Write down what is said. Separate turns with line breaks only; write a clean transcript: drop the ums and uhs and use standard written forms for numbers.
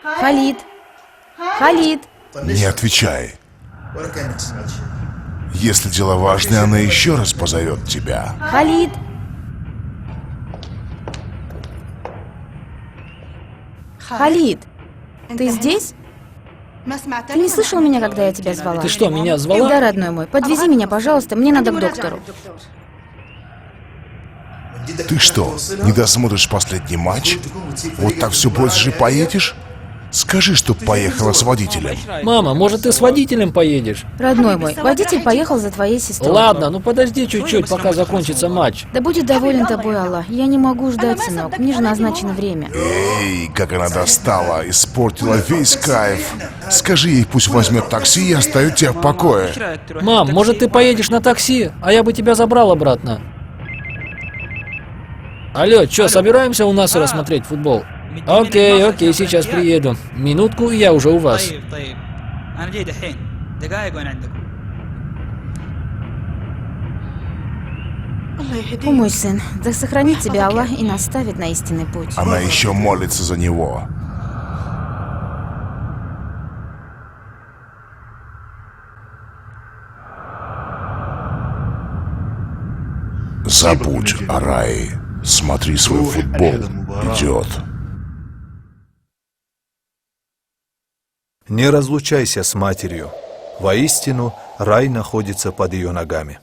Халид! Халид!
Не отвечай. Если дело важное, она еще раз позовет тебя.
Халид! Халид! Ты здесь? Ты не слышал меня, когда я тебя звала?
Ты что, меня звала?
Да, родной мой, подвези меня, пожалуйста, мне надо к доктору.
Ты что, не досмотришь последний матч? Вот так все больше поедешь? Скажи, чтоб поехала с водителем.
Мама, может, ты с водителем поедешь?
Родной мой, водитель поехал за твоей сестрой.
Ладно, ну подожди чуть-чуть, пока закончится матч.
Да будет доволен тобой Аллах. Я не могу ждать, сынок. Мне же назначено время.
Эй, как она достала, испортила весь кайф. Скажи ей, пусть возьмет такси и оставит тебя в покое.
Мам, может, ты поедешь на такси, а я бы тебя забрал обратно. Алло, чё, собираемся у нас рассмотреть футбол? Окей, сейчас приеду. Минутку, и я уже у вас.
О, мой сын, да сохранит тебя Аллах и наставит на истинный путь.
Она еще молится за него. Забудь о рае. Смотри свой футбол. Идет.
Не разлучайся с матерью. Воистину, рай находится под ее ногами.